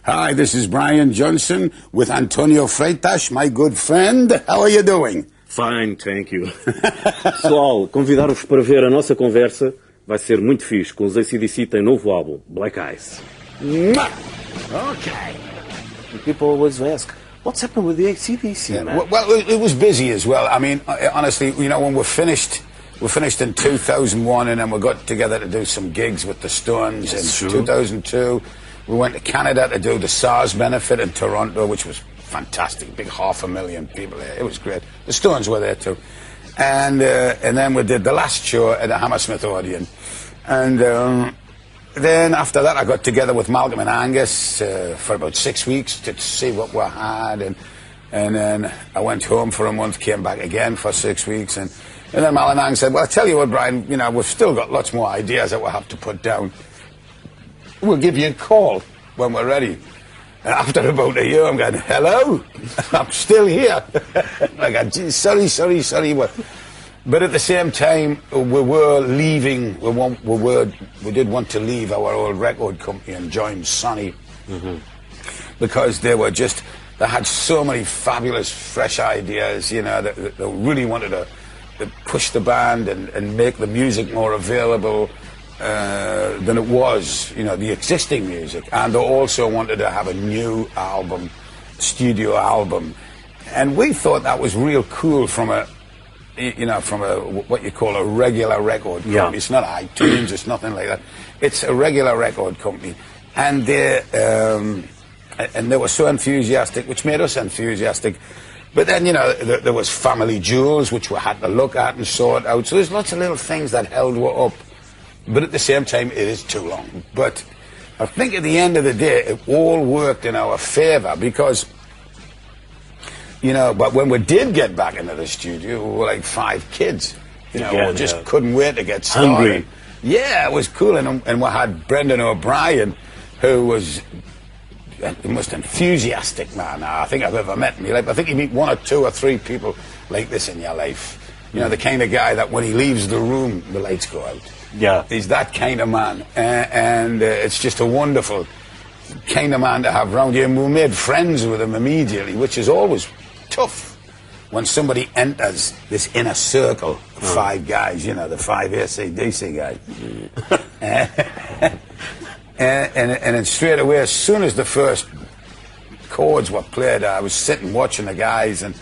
Hi, this is Brian Johnson with Antonio Freitas, my good friend. How are you doing? Fine, thank you. Pessoal, convidar-vos para ver a nossa conversa. Vai ser muito fixe, com os AC/DC têm novo álbum, Black Ice. Okay. People always ask, what's happened with the AC/DC, man? Well, it was busy as well. I mean, honestly, you know, when we finished in 2001, and then we got together to do some gigs with the Stones in 2002. We went to Canada to do the SARS benefit in Toronto, which was fantastic. Big 500,000 people there. It was great. The Stones were there too. And then we did the last show at the Hammersmith Odeon. And then after that, I got together with Malcolm and Angus for about 6 weeks to see what we had. And then I went home for a month, came back again for 6 weeks. And then Mal and Angus said, well, I tell you what, Brian, you know, we've still got lots more ideas that we'll have to put down. We'll give you a call when we're ready. And after about a year, I'm going, hello? I'm still here. I go, gee, sorry. But at the same time, we were leaving. We did want to leave our old record company and join Sony. Because they had so many fabulous, fresh ideas, you know, that really wanted to push the band and make the music more available than it was, you know, the existing music. And they also wanted to have a new album, studio album. And we thought that was real cool from what you call a regular record company. Yeah. It's not iTunes, it's nothing like that. It's a regular record company. And they were so enthusiastic, which made us enthusiastic. But then, you know, there was Family Jewels, which we had to look at and sort out. So there's lots of little things that held us up. But at the same time, it is too long. But I think at the end of the day, it all worked in our favor because, you know, but when we did get back into the studio, we were like 5 kids. You know, we just couldn't wait to get started. Hungry. Yeah, it was cool. And we had Brendan O'Brien, who was the most enthusiastic man I think I've ever met in my life. I think you meet 1 or 2 or 3 people like this in your life. You know, the kind of guy that when he leaves the room, the lights go out. Yeah. He's that kind of man. And it's just a wonderful kind of man to have around you. And we made friends with him immediately, which is always tough when somebody enters this inner circle of 5 guys, you know, the 5 AC/DC guys. And then straight away, as soon as the first chords were played, I was sitting watching the guys and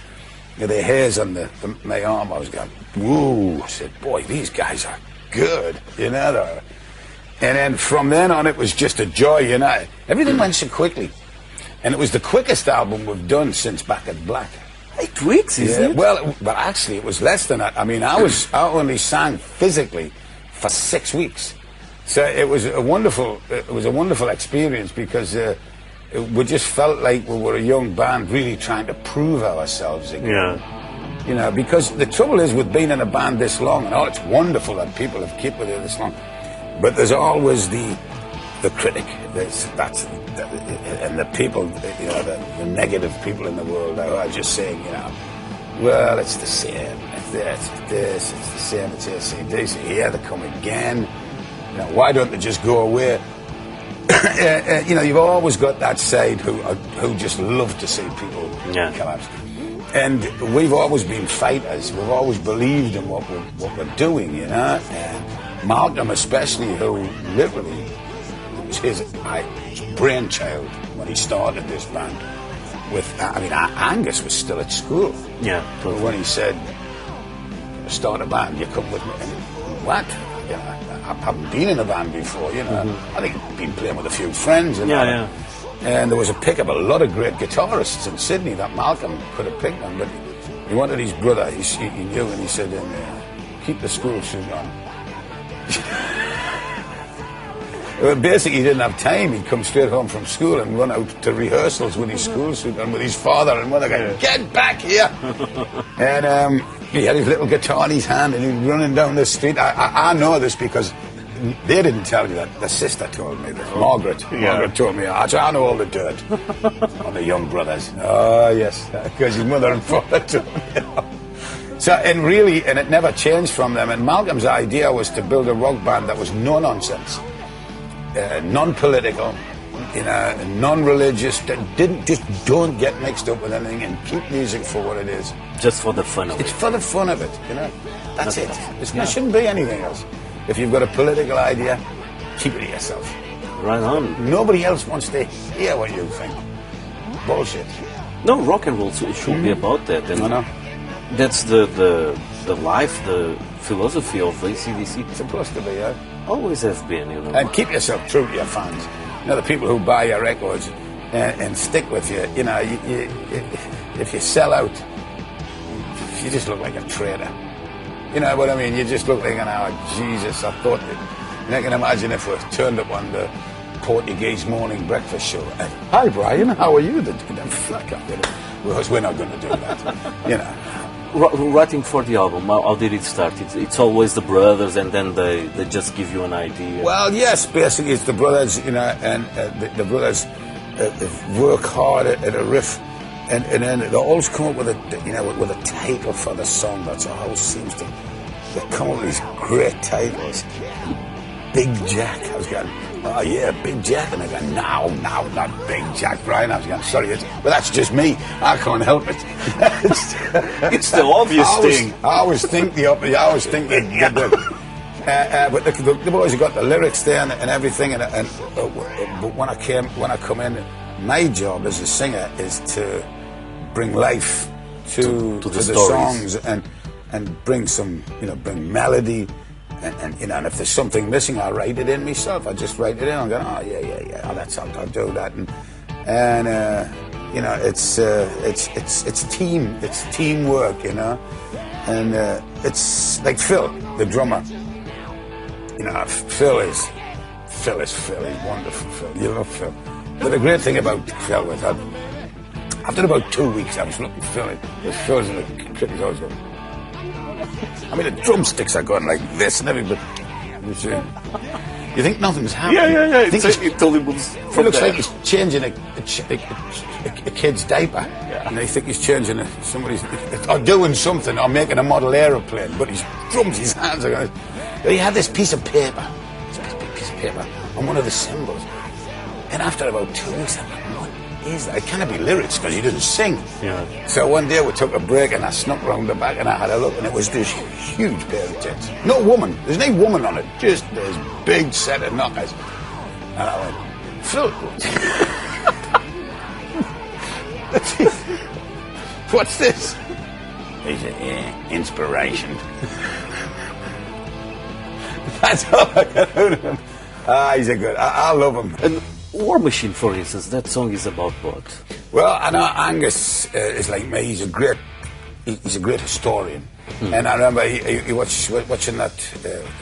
the hairs on my arm, I was going, whoa. I said, boy, these guys are good, you know. And then from then on, it was just a joy, you know. Everything went so quickly. And it was the quickest album we've done since Back at Black. 8 weeks, is it? Well, but actually, it was less than that. I mean, I only sang physically for 6 weeks. So it was a wonderful experience because we just felt like we were a young band really trying to prove ourselves again. Yeah. You know, because the trouble is with being in a band this long, and it's wonderful that people have kept with it this long, but there's always the critic. And the people, you know, the negative people in the world who are just saying, you know, well, it's the same. It's this. It's the same. It's AC/DC. Here they come again. You know, why don't they just go away? You know, you've always got that side who just love to see people collapse. And we've always been fighters. We've always believed in what we're doing, you know. And Malcolm especially, who literally was his brainchild when he started this band. Angus was still at school. Yeah. But when he said, start a band, you come with me. And what? You know, I haven't been in a band before, you know. I think I've been playing with a few friends. And and there was a pick of a lot of great guitarists in Sydney that Malcolm could have picked them, but he wanted his brother, he knew, and he said, keep the school suit on. Well, basically, he didn't have time. He'd come straight home from school and run out to rehearsals with his school suit on with his father and mother going, get back here! And he had his little guitar in his hand and he was running down the street. I know this because they didn't tell you that. The sister told me this. Margaret told me. I know all the dirt on the young brothers. Oh, yes, because his mother and father told me. So, and it never changed from them. And Malcolm's idea was to build a rock band that was no nonsense, non-political, non-religious. Just don't get mixed up with anything and keep music for what it is. Just for the fun of It's it. for the fun of it, That's it. Yeah. It shouldn't be anything else. If you've got a political idea, keep it to yourself. Right on. Nobody else wants to hear what you think. Bullshit. No, rock and roll should be about that. And I know. that's the life, the philosophy of AC/DC. It's supposed to be, yeah. Always have been, And keep yourself true to your fans. The people who buy your records and stick with you. If you sell out, you just look like a traitor. You know what I mean? You just look like Jesus, I thought that. I can imagine if we turned up on the Portuguese morning breakfast show. And, hi, Brian, how are you? Fuck up. Because we're not going to do that. Writing for the album, how did it start? It's always the brothers, and then they just give you an idea. Well, yes, basically it's the brothers, and the brothers work hard at a riff, and then they always come up with with a title for the song. That's how it seems to. They come up with these great titles. Big Jack. I was going, oh yeah, Big Jack, and I go, no, not Big Jack, Brian. I was going, sorry, but that's just me. I can't help it. It's the obvious thing. I always think the opposite. I always think that. But the boys have got the lyrics there and everything. But when I come in, my job as a singer is to bring life to the songs and bring some, bring melody. And if there's something missing, I'll write it in myself. I just write it in. I'm going, oh yeah. Oh, I'll do that. It's team. It's teamwork, And it's like Phil, the drummer. Phil is Phil. He's wonderful, Phil. You love Phil. But the great thing about Phil was that after about 2 weeks, I was looking at Phil. Phil's in the kit. He's always going. I mean, the drumsticks are going like this and everything, but you think nothing's happening. Yeah. It totally moves from looks there. like he's changing a kid's diaper. Yeah. And they think he's changing somebody's, or doing something, or making a model aeroplane, but his drums, his hands are going. He had this piece of paper, this big piece of paper, on one of the cymbals. And after about 2 weeks, I'm like, what is that? It can't be lyrics because he doesn't sing. Yeah. So one day we took a break and I snuck round the back and I had a look, and it was this huge pair of tits. No woman. There's no woman on it. Just this big set of knockers. And I went, Phil, what's this? He said, yeah, inspiration. That's all I got out of him. He's a good. I love him. And War Machine, for instance, that song is about what? Well, I know Angus is like me. He's a great historian. And I remember he watching that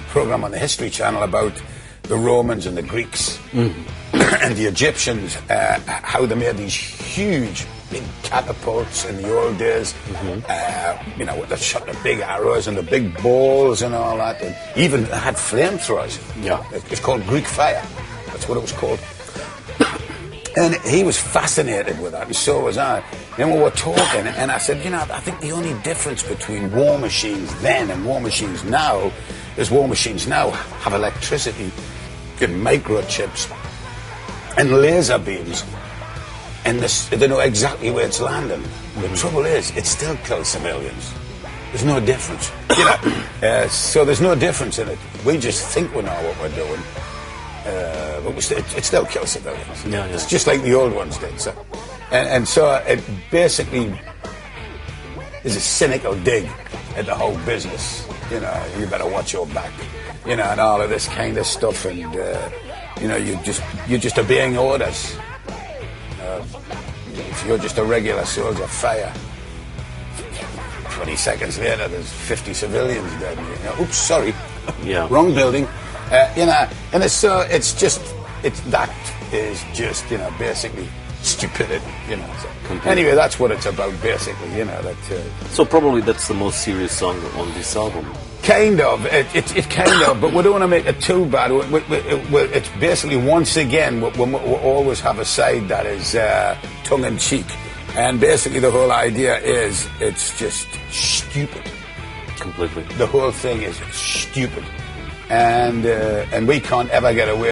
program on the History Channel about the Romans and the Greeks and the Egyptians, how they made these huge big catapults in the old days. They shot the big arrows and the big balls and all that, and even had flamethrowers. Yeah. It's called Greek fire. That's what it was called. And he was fascinated with that, and so was I. And we were talking, and I said, I think the only difference between war machines then and war machines now is war machines now have electricity and microchips and laser beams, and they know exactly where it's landing. The trouble is, it still kills civilians. There's no difference. So there's no difference in it. We just think we know what we're doing. But it still kills civilians. Yeah. It's just like the old ones did. So, and so it basically is a cynical dig at the whole business. You better watch your back. And all of this kind of stuff, and you're just obeying orders. If you're just a regular soldier, fire. 20 seconds later, there's 50 civilians dead. Oops, sorry. Yeah. Wrong building. And that is just, basically stupidity, So. Anyway, that's what it's about, basically, So probably that's the most serious song on this album. Kind of. It kind of, but we don't want to make it too bad. It's basically, once again, we always have a side that is tongue-in-cheek. And basically the whole idea is it's just stupid. Completely. The whole thing is stupid. And we can't ever get away